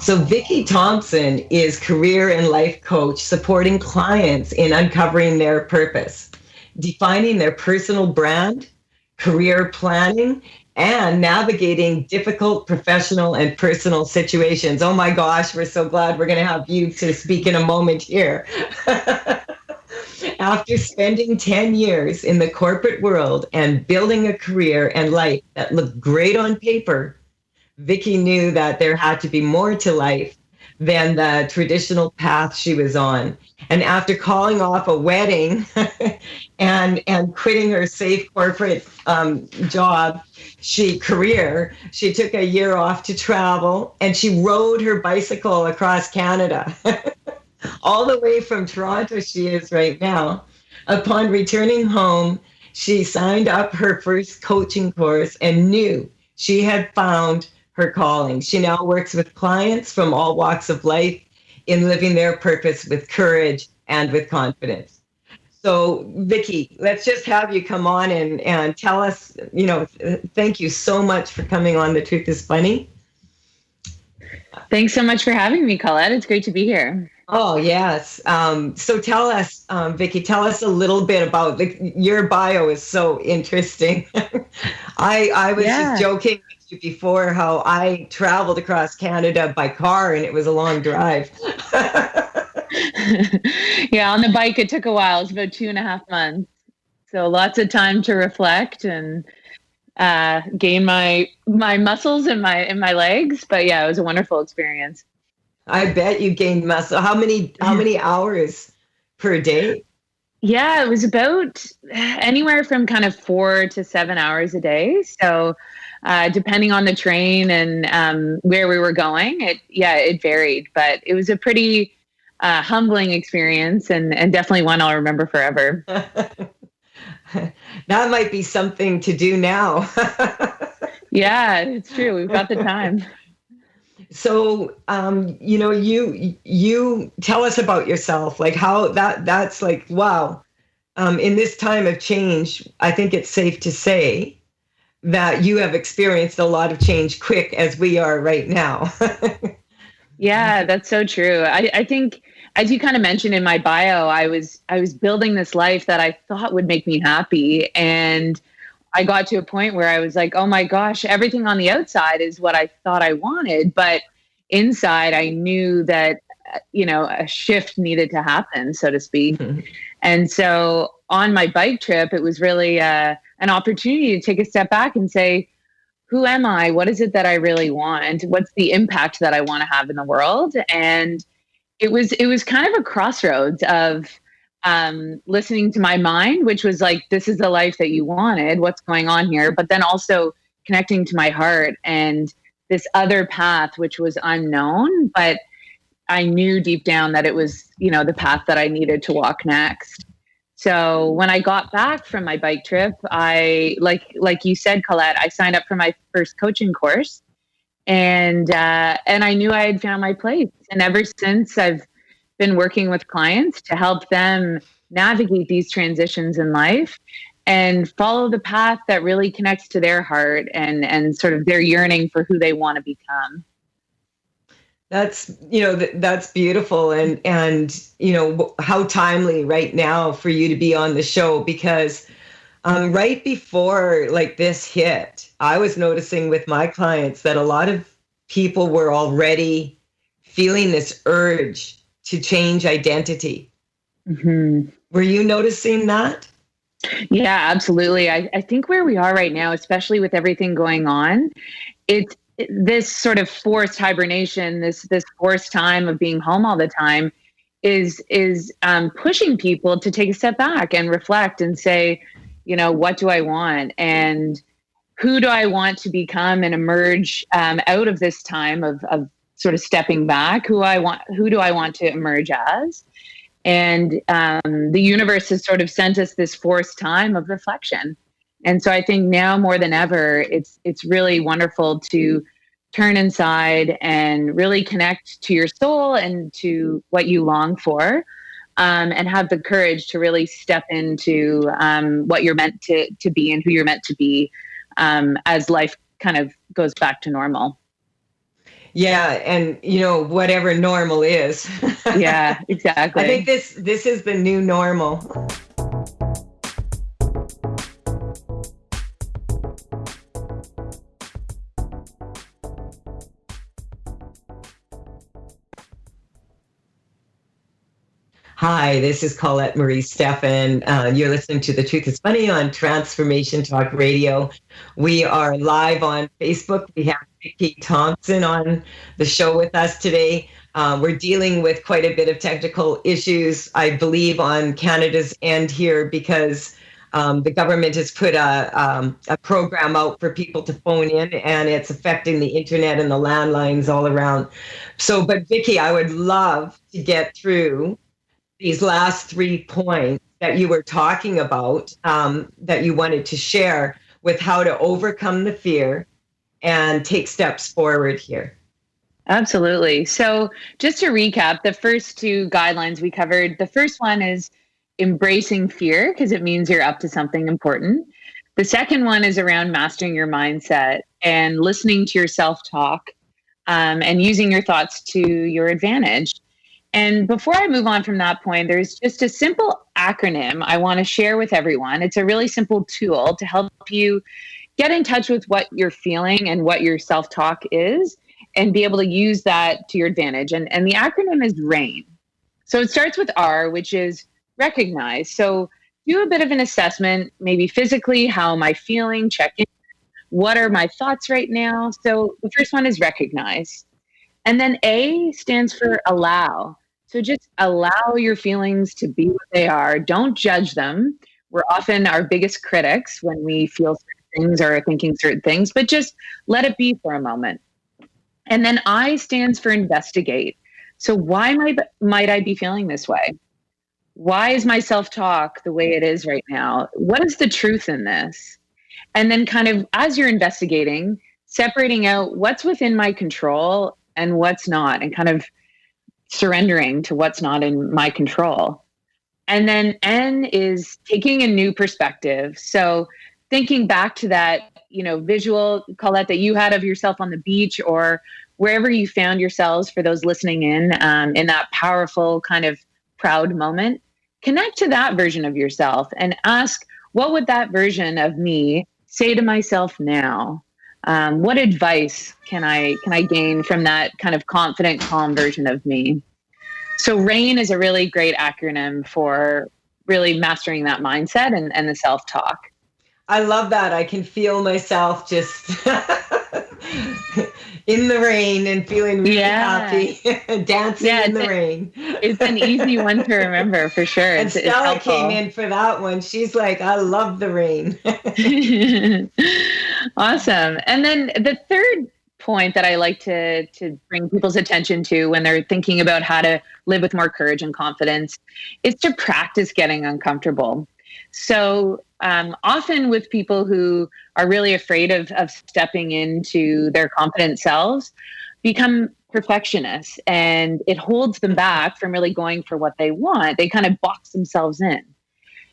So Vicki Thompson is career and life coach supporting clients in uncovering their purpose, defining their personal brand, career planning, and navigating difficult professional and personal situations. Oh my gosh, we're so glad we're going to have you to speak in a moment here. After spending 10 years in the corporate world and building a career and life that looked great on paper, Vicki knew that there had to be more to life than the traditional path she was on. And after calling off a wedding and quitting her safe corporate job, she took a year off to travel, and she rode her bicycle across Canada, all the way from Toronto. She is right now. Upon returning home, she signed up her first coaching course and knew she had found her calling. She now works with clients from all walks of life in living their purpose with courage and with confidence. So, Vicki, let's just have you come on and tell us, thank you so much for coming on The Truth is Funny. Thanks so much for having me, Colette. It's great to be here. Oh, yes. So tell us, Vicki, tell us a little bit about your bio is so interesting. I was just joking with you before how I traveled across Canada by car, and it was a long drive. Yeah, on the bike, it took a while. It was about 2.5 months. So lots of time to reflect and gain my muscles in my legs. But yeah, it was a wonderful experience. I bet you gained muscle. How many hours per day? Yeah, it was about anywhere from kind of 4 to 7 hours a day. So depending on the train and where we were going, it varied. But it was a pretty humbling experience and definitely one I'll remember forever. That might be something to do now. Yeah, it's true. We've got the time. So, you tell us about yourself, like how that's like, wow. In this time of change, I think it's safe to say that you have experienced a lot of change quick as we are right now. Yeah, that's so true. I think, as you kind of mentioned in my bio, I was building this life that I thought would make me happy. And I got to a point where I was like, oh my gosh, everything on the outside is what I thought I wanted. But inside, I knew that, a shift needed to happen, so to speak. Mm-hmm. And so on my bike trip, it was really an opportunity to take a step back and say, who am I? What is it that I really want? What's the impact that I want to have in the world? And it was kind of a crossroads of listening to my mind, which was like, this is the life that you wanted. What's going on here? But then also connecting to my heart and this other path, which was unknown, but I knew deep down that it was, the path that I needed to walk next. So when I got back from my bike trip, I, like you said, Colette, I signed up for my first coaching course. And I knew I had found my place. And ever since, I've been working with clients to help them navigate these transitions in life and follow the path that really connects to their heart and sort of their yearning for who they want to become. That's, that's beautiful. And, how timely right now for you to be on the show, because right before like this hit, I was noticing with my clients that a lot of people were already feeling this urge to change identity. Mm-hmm. Were you noticing that? Yeah, absolutely. I think where we are right now, especially with everything going on, it's this sort of forced hibernation, this forced time of being home all the time is pushing people to take a step back and reflect and say, what do I want? And who do I want to become and emerge out of this time of sort of stepping back? Who do I want to emerge as? And the universe has sort of sent us this forced time of reflection. And so I think now more than ever, it's really wonderful to turn inside and really connect to your soul and to what you long for, and have the courage to really step into what you're meant to be and who you're meant to be as life kind of goes back to normal. Yeah, and whatever normal is. Yeah, I think exactly. this is the new normal. Hi, this is Colette Marie Stefan. You're listening to The Truth is Funny on Transformation Talk Radio. We are live on Facebook. We have Vicki Thompson on the show with us today. We're dealing with quite a bit of technical issues, I believe, on Canada's end here because the government has put a program out for people to phone in, and it's affecting the internet and the landlines all around. So, but Vicki, I would love to get through these last 3 points that you were talking about, that you wanted to share with how to overcome the fear and take steps forward here. Absolutely. So, just to recap, the first two guidelines we covered, the first one is embracing fear because it means you're up to something important. The second one is around mastering your mindset and listening to your self talk, and using your thoughts to your advantage. And before I move on from that point, there's just a simple acronym I want to share with everyone. It's a really simple tool to help you get in touch with what you're feeling and what your self talk is, and be able to use that to your advantage. And the acronym is RAIN. So it starts with R, which is recognize. So do a bit of an assessment, maybe physically, how am I feeling? Check in. What are my thoughts right now? So the first one is recognize. And then A stands for allow. So just allow your feelings to be what they are. Don't judge them. We're often our biggest critics when we feel certain things or are thinking certain things, but just let it be for a moment. And then I stands for investigate. So why might I be feeling this way? Why is my self-talk the way it is right now? What is the truth in this? And then kind of as you're investigating, separating out what's within my control and what's not, and kind of surrendering to what's not in my control. And then N is taking a new perspective. So thinking back to that, visual, Colette, that you had of yourself on the beach or wherever you found yourselves, for those listening in that powerful kind of proud moment, connect to that version of yourself and ask, what would that version of me say to myself now? What advice can I gain from that kind of confident, calm version of me? So RAIN is a really great acronym for really mastering that mindset and the self-talk. I love that. I can feel myself just in the rain and feeling really happy, dancing in the rain. It's an easy one to remember for sure. And Stella came in for that one. She's like, I love the rain. Awesome. And then the third point that I like to bring people's attention to when they're thinking about how to live with more courage and confidence is to practice getting uncomfortable. So often with people who are really afraid of stepping into their confident selves, become perfectionists, and it holds them back from really going for what they want. They kind of box themselves in.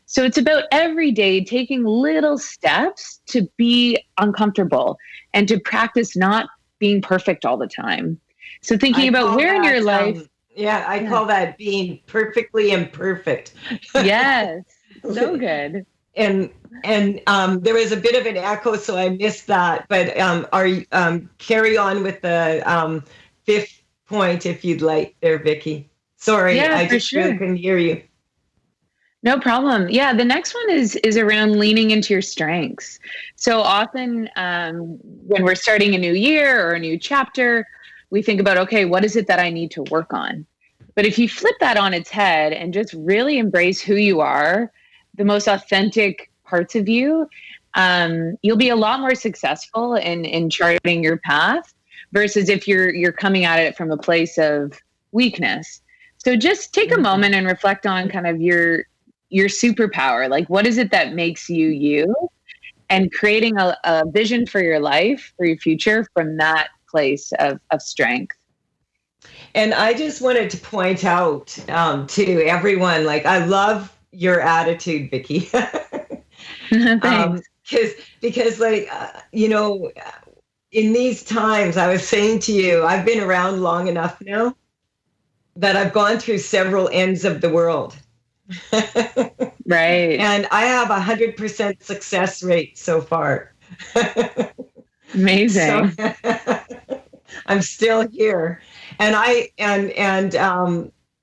So it's about every day taking little steps to be uncomfortable and to practice not being perfect all the time. So thinking about where in your life. I call that being perfectly imperfect. Yes. So good. And there was a bit of an echo, so I missed that. But carry on with the fifth point if you'd like there, Vicki. Sorry, I just really couldn't hear you. No problem. Yeah, the next one is around leaning into your strengths. So often when we're starting a new year or a new chapter, we think about, okay, what is it that I need to work on? But if you flip that on its head and just really embrace who you are, the most authentic parts of you, you'll be a lot more successful in charting your path versus if you're coming at it from a place of weakness. So just take a moment and reflect on kind of your superpower. Like, what is it that makes you you? And creating a vision for your life, for your future from that place of strength. And I just wanted to point out to everyone, like, I love your attitude, Vicki. Thanks. Because like, in these times, I was saying to you, I've been around long enough now that I've gone through several ends of the world. Right. And I have 100% success rate so far. So Amazing. I'm still here. And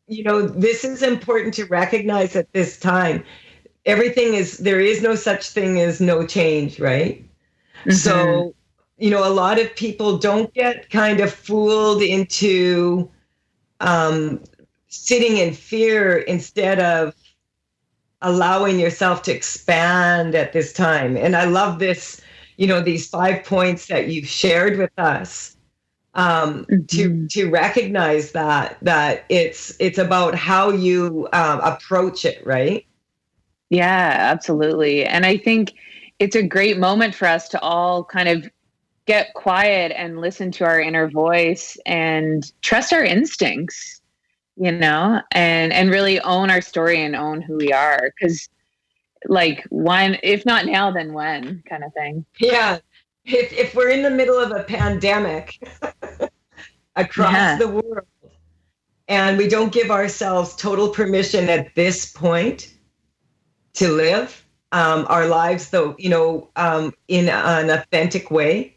this is important to recognize at this time. There is no such thing as no change, right? Mm-hmm. So, a lot of people don't get kind of fooled into um, sitting in fear instead of allowing yourself to expand at this time. And I love this, these 5 points that you've shared with us, Mm-hmm. to recognize that it's about how you approach it, right? Yeah, absolutely. And I think it's a great moment for us to all kind of get quiet and listen to our inner voice and trust our instincts, and really own our story and own who we are. Because, like, when, if not now, then when, kind of thing. Yeah. If we're in the middle of a pandemic across Yeah. the world and we don't give ourselves total permission at this point to live our lives, though, in an authentic way,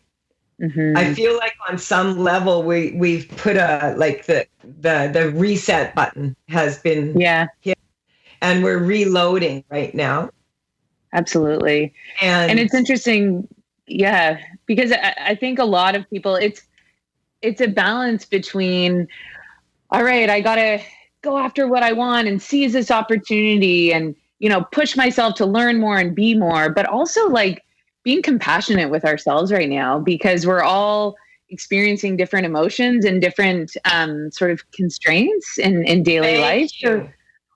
I Hmm. feel like on some level we've put the reset button has been Yeah, hit, and we're reloading right now. absolutely. And And it's interesting. Yeah, because I think a lot of people, it's a balance between, all right, I got to go after what I want and seize this opportunity and, push myself to learn more and be more, but also like being compassionate with ourselves right now because we're all experiencing different emotions and different sort of constraints in daily thank life. So you.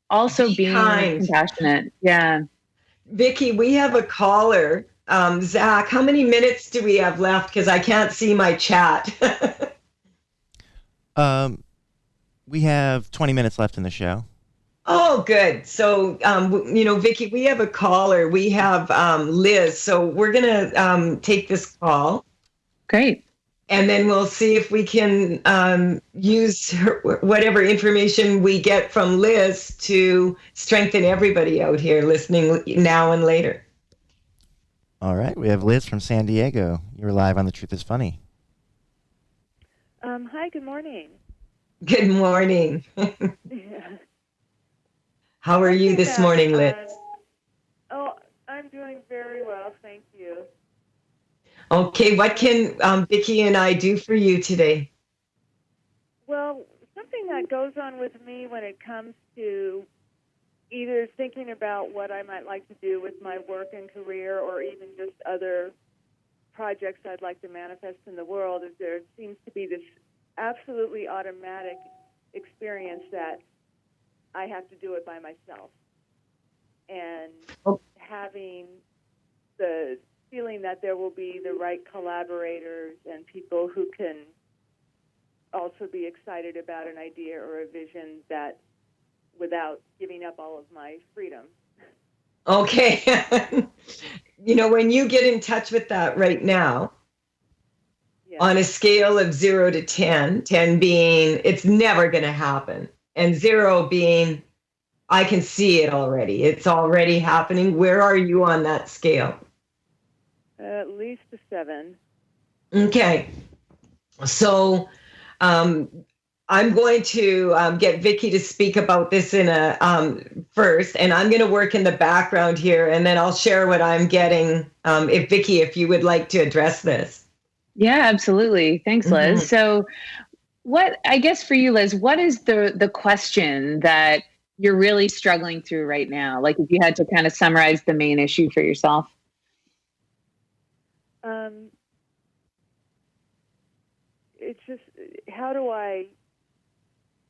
also Be being kind. compassionate. Yeah. Vicki, we have a caller. Zach, how many minutes do we have left? Because I can't see my chat. Um, we have 20 minutes left in the show. Oh, good. So, Vicki, we have a caller. We have Liz. So we're going to take this call, Great. and then we'll see if we can use whatever information we get from Liz to strengthen everybody out here listening now and later. All right, we have Liz from San Diego. You're live on The Truth is Funny. Hi, good morning. Good morning. Yeah. How are you Something this that, morning, Liz? I'm doing very well, thank you. Okay, what can Vicki and I do for you today? Well, something that goes on with me when it comes to either thinking about what I might like to do with my work and career or even just other projects I'd like to manifest in the world is there seems to be this absolutely automatic experience that I have to do it by myself. And having the feeling that there will be the right collaborators and people who can also be excited about an idea or a vision that without giving up all of my freedom. Okay. When you get in touch with that right now, on a scale of 0 to 10, 10 being it's never going to happen, and 0 being I can see it already. It's already happening. Where are you on that scale? At least a 7. Okay. So I'm going to get Vicki to speak about this in a first, and I'm going to work in the background here, and then I'll share what I'm getting. If you would like to address this. Yeah, absolutely. Thanks, Liz. Mm-hmm. So I guess for you, Liz, what is the question that you're really struggling through right now? Like if you had to kind of summarize the main issue for yourself. It's just, how do I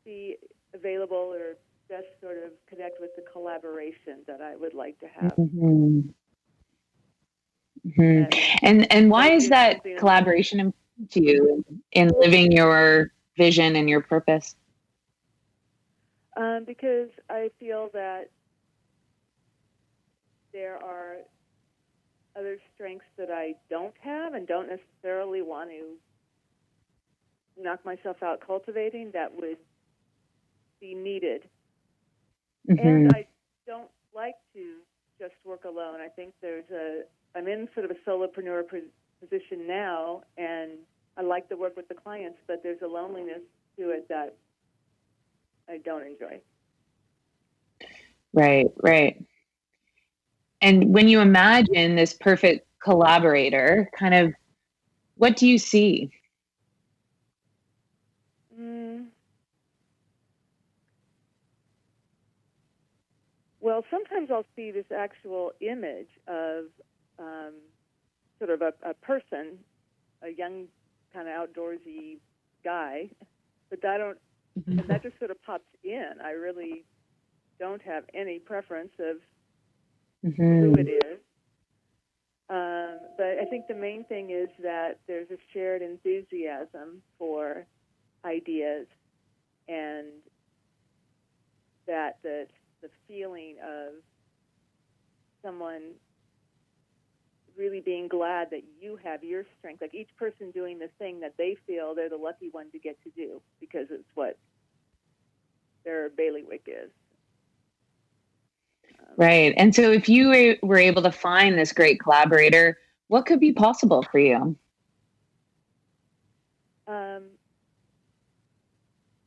be available or best sort of connect with the collaboration that I would like to have? Mm-hmm. Mm-hmm. And why is that collaboration important to you in living your vision and your purpose? Because I feel that there are other strengths that I don't have and don't necessarily want to knock myself out cultivating that would be needed. Mm-hmm. And I don't like to just work alone. I think I'm in sort of a solopreneur position now, and I like to work with the clients, but there's a loneliness to it that I don't enjoy. Right, right. And when you imagine this perfect collaborator, kind of, what do you see? Well, sometimes I'll see this actual image of sort of a person, a young kind of outdoorsy guy, but and that just sort of pops in. I really don't have any preference of who it is. But I think the main thing is that there's a shared enthusiasm for ideas, and that the feeling of someone really being glad that you have your strength, like each person doing the thing that they feel they're the lucky one to get to do because it's what their bailiwick is. Right. And so if you were able to find this great collaborator, what could be possible for you?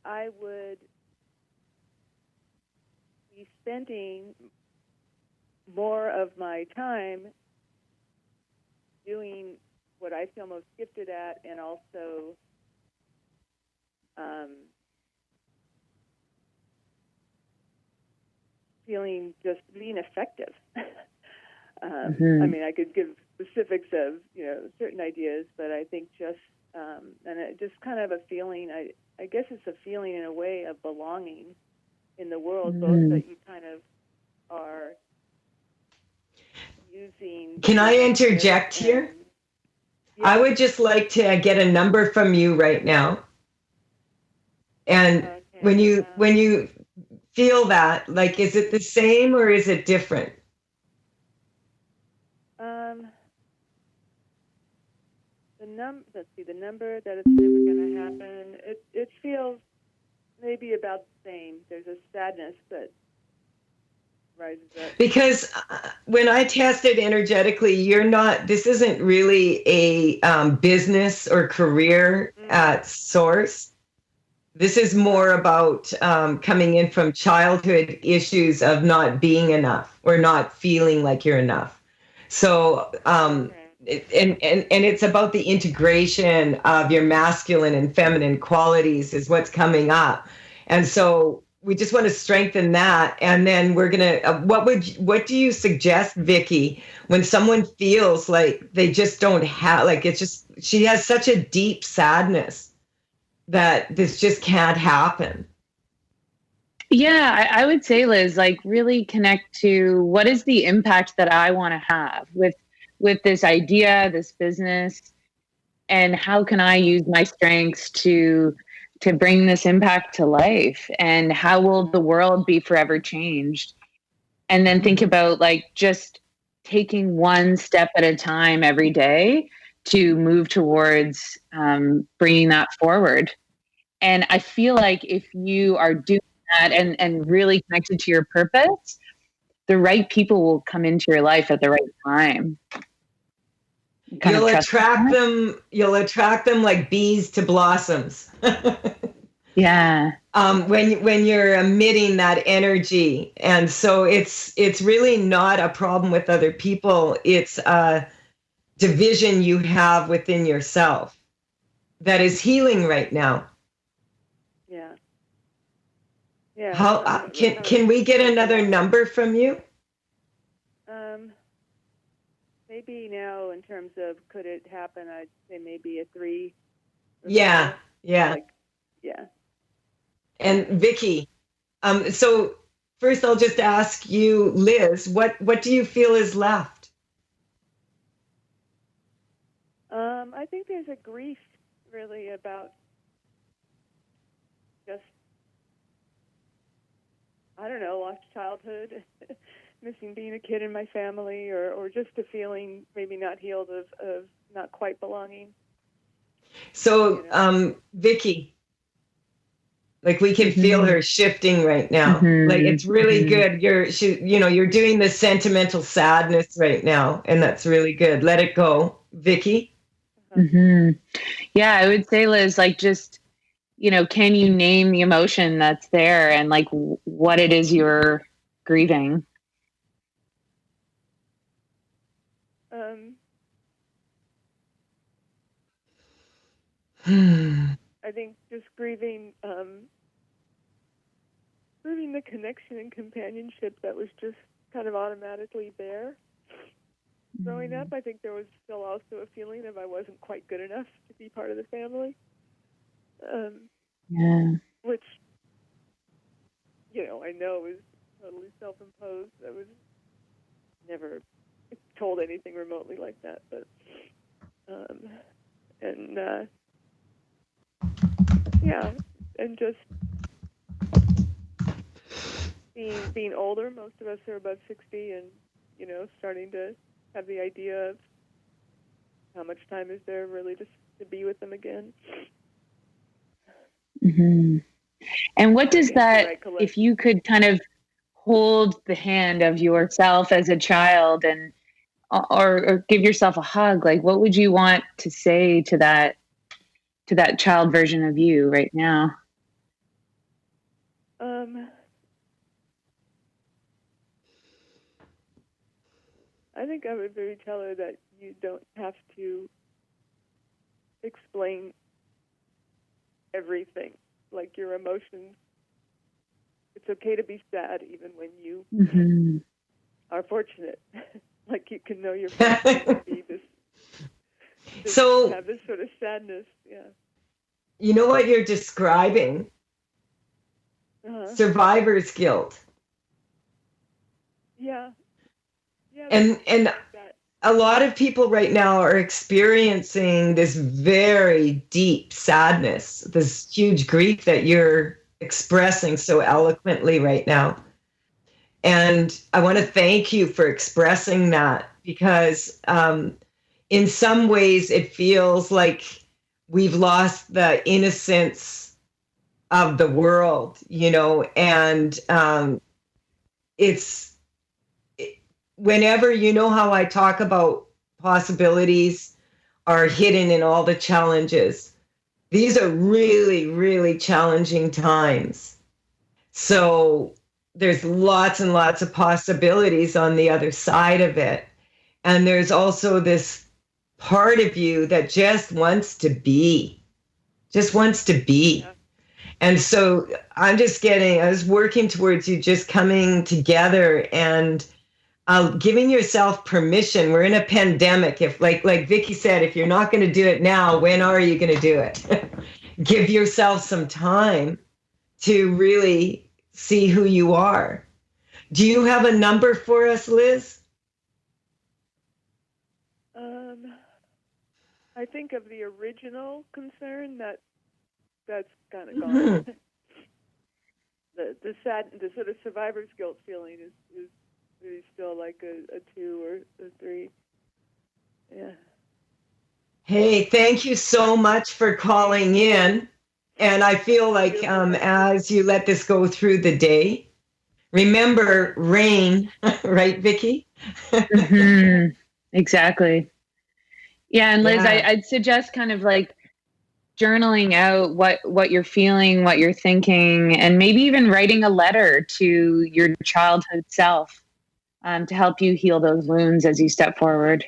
I would be spending more of my time doing what I feel most gifted at, and also feeling just being effective. I mean, I could give specifics of certain ideas, but I think just and it just kind of a feeling. I guess it's a feeling in a way of belonging in the world, both that you kind of are using. Can I interject here? Yeah. I would just like to get a number from you right now. And Okay. when you feel that, like, is it the same or is it different? Let's see, the number that it's never going to happen. It feels maybe about the same. There's a sadness that rises up. Because when I tested energetically, this isn't really a business or career at source. This is more about coming in from childhood issues of not being enough or not feeling like you're enough. So, and it's about the integration of your masculine and feminine qualities is what's coming up. And so we just want to strengthen that. And then we're going to, what do you suggest, Vicki, when someone feels like they just don't have, like she has such a deep sadness that this just can't happen? Yeah, I would say, Liz, like really connect to what is the impact that I want to have with this idea, this business, and how can I use my strengths to bring this impact to life, and how will the world be forever changed? And then think about like just taking one step at a time every day to move towards bringing that forward. And I feel like if you are doing that and really connected to your purpose, the right people will come into your life at the right time. You'll attract them like bees to blossoms. Yeah. When you're emitting that energy. And so it's really not a problem with other people. It's a division you have within yourself that is healing right now. Yeah. Yeah. How can we get another number from you? Maybe now in terms of could it happen, I'd say maybe a 3. Yeah. Yeah. Yeah. And Vicki, so first I'll just ask you, Liz, what do you feel is left? I think there's a grief really about just, I don't know, lost childhood, missing being a kid in my family, or just a feeling maybe not healed of not quite belonging. So, Vicki, like we can feel her shifting right now. Like it's really good. You're doing the sentimental sadness right now, and that's really good. Let it go, Vicki. Yeah, I would say, Liz, like just, can you name the emotion that's there and like what it is you're grieving? I think just grieving the connection and companionship that was just kind of automatically there. Growing up, I think there was still also a feeling of I wasn't quite good enough to be part of the family. Which, I know is totally self-imposed. I was never told anything remotely like that, but and just being older. Most of us are above 60, and starting to have the idea of how much time is there really just to be with them again. And what does that, if you could kind of hold the hand of yourself as a child and or give yourself a hug, like what would you want to say to that child version of you right now? I think I would maybe tell her that you don't have to explain everything, like your emotions. It's okay to be sad even when you are fortunate. Like you can know you're fortunate to be this so have this sort of sadness. Yeah. You know what you're describing? Survivor's guilt. Yeah. And a lot of people right now are experiencing this very deep sadness, this huge grief that you're expressing so eloquently right now. And I want to thank you for expressing that, because in some ways it feels like we've lost the innocence of the world, and it's whenever, how I talk about possibilities are hidden in all the challenges. These are really, really challenging times. So there's lots and lots of possibilities on the other side of it. And there's also this part of you that just wants to be. Yeah. And so I was working towards you just coming together and giving yourself permission. We're in a pandemic. If like Vicki said, if you're not going to do it now, when are you going to do it? Give yourself some time to really see who you are. Do you have a number for us, Liz? I think of the original concern that's kind of gone. The sort of survivor's guilt feeling is really still like a 2 or a 3. Yeah. Hey, thank you so much for calling in. And I feel like as you let this go through the day, remember rain, right, Vicki? Exactly. Yeah, and Liz, I'd suggest kind of like journaling out what you're feeling, what you're thinking, and maybe even writing a letter to your childhood self to help you heal those wounds as you step forward.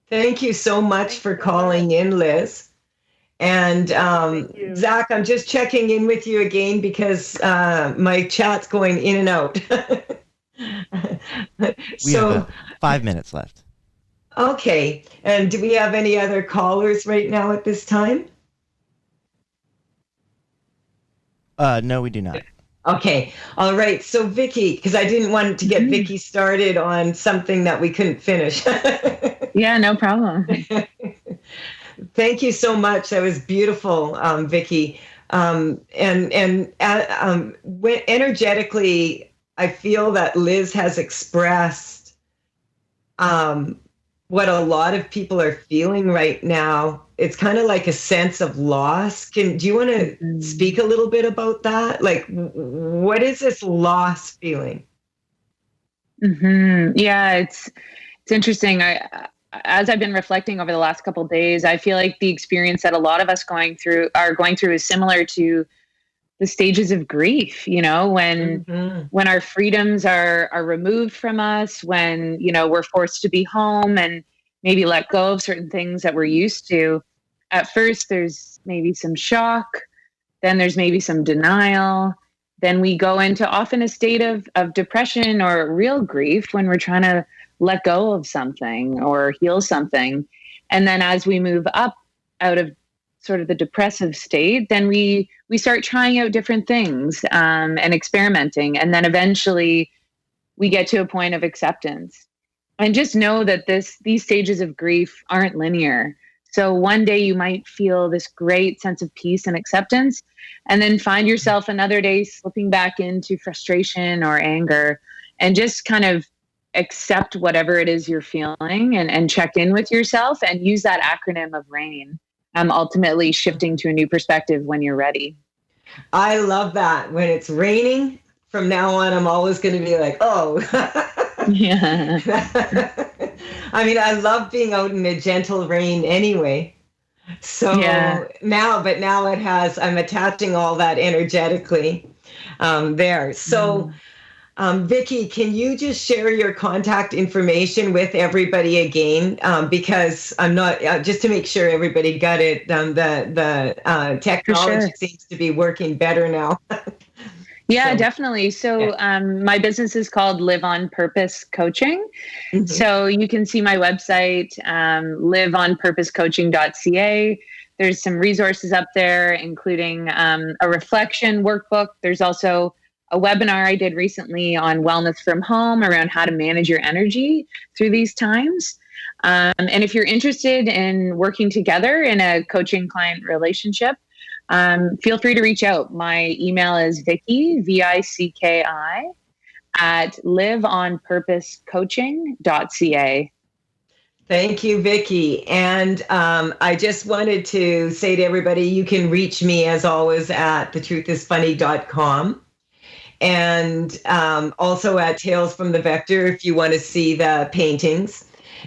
Thank you so much for calling in, Liz. And Zach, I'm just checking in with you again because my chat's going in and out. We have 5 minutes left. Okay. And do we have any other callers right now at this time? No, we do not. Okay. All right. So Vicki, because I didn't want to get Vicki started on something that we couldn't finish. Yeah, no problem. Thank you so much. That was beautiful, Vicki. Energetically, I feel that Liz has expressed what a lot of people are feeling right now. It's kind of like a sense of loss. Do you want to speak a little bit about that? Like, what is this loss feeling? Yeah, it's interesting. As I've been reflecting over the last couple of days, I feel like the experience that a lot of us are going through is similar to the stages of grief, when our freedoms are removed from us, when, we're forced to be home and maybe let go of certain things that we're used to. At first, there's maybe some shock, then there's maybe some denial. Then we go into often a state of depression or real grief when we're trying to let go of something or heal something. And then as we move up out of sort of the depressive state, then we start trying out different things and experimenting. And then eventually we get to a point of acceptance. And just know that these stages of grief aren't linear. So one day you might feel this great sense of peace and acceptance, and then find yourself another day slipping back into frustration or anger, and just kind of accept whatever it is you're feeling and check in with yourself and use that acronym of RAIN. Ultimately shifting to a new perspective when you're ready. I love that. When it's raining, from now on, I'm always going to be like, oh. Yeah. I mean, I love being out in the gentle rain anyway. So now I'm attaching all that energetically there. So Vicki, can you just share your contact information with everybody again? Because I'm not, just to make sure everybody got it, the technology seems to be working better now. Yeah, definitely. So my business is called Live on Purpose Coaching. So you can see my website, liveonpurposecoaching.ca. There's some resources up there, including a reflection workbook. There's also a webinar I did recently on wellness from home around how to manage your energy through these times. And if you're interested in working together in a coaching client relationship, feel free to reach out. My email is Vicki, Vicki, at liveonpurposecoaching.ca. Thank you, Vicki. And I just wanted to say to everybody, you can reach me as always at thetruthisfunny.com. And also at Tales from the Vector if you want to see the paintings.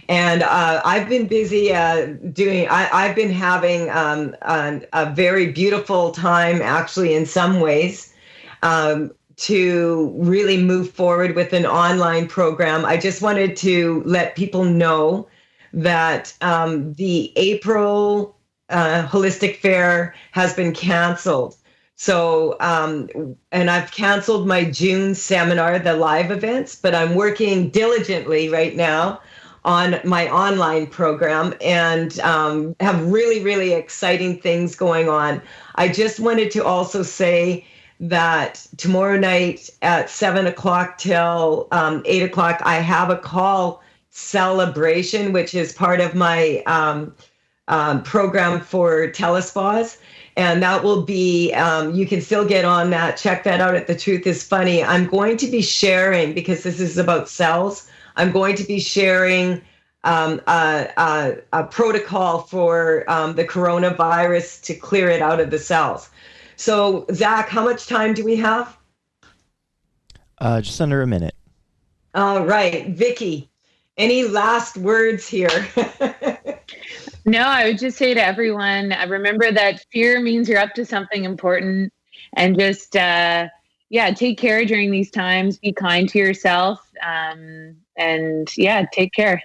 And I've been busy I've been having a very beautiful time, actually, in some ways, to really move forward with an online program. I just wanted to let people know that the April Holistic Fair has been canceled. So, and I've canceled my June seminar, the live events, but I'm working diligently right now on my online program and have really, really exciting things going on. I just wanted to also say that tomorrow night at 7:00 till 8:00, I have a call celebration, which is part of my program for telespas. And that will be, you can still get on that. Check that out at The Truth is Funny. I'm going to be sharing, because this is about cells, I'm going to be sharing a protocol for the coronavirus to clear it out of the cells. So, Zach, how much time do we have? Just under a minute. All right. Vicki, any last words here? No, I would just say to everyone, remember that fear means you're up to something important, and just, take care during these times. Be kind to yourself, and take care.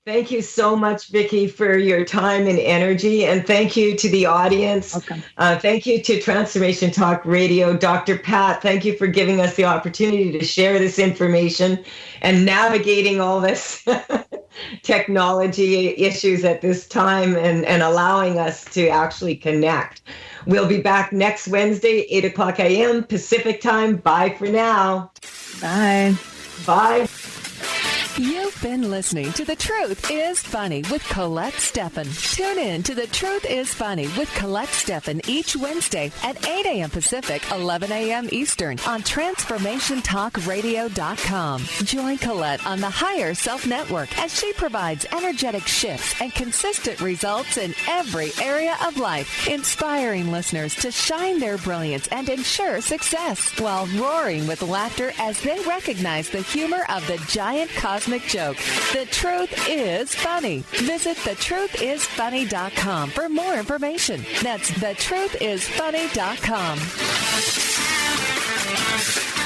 Thank you so much, Vicki, for your time and energy. And thank you to the audience. Welcome. Thank you to Transformation Talk Radio. Dr. Pat, thank you for giving us the opportunity to share this information and navigating all this technology issues at this time and allowing us to actually connect. We'll be back next Wednesday, 8:00 a.m. Pacific time. Bye for now. Bye. Bye. You've been listening to The Truth is Funny with Colette Stefan. Tune in to The Truth is Funny with Colette Stefan each Wednesday at 8 a.m. Pacific, 11 a.m. Eastern on TransformationTalkRadio.com. Join Colette on the Higher Self Network as she provides energetic shifts and consistent results in every area of life, inspiring listeners to shine their brilliance and ensure success while roaring with laughter as they recognize the humor of the giant cosmic joke. The Truth is Funny. Visit thetruthisfunny.com for more information. That's thetruthisfunny.com.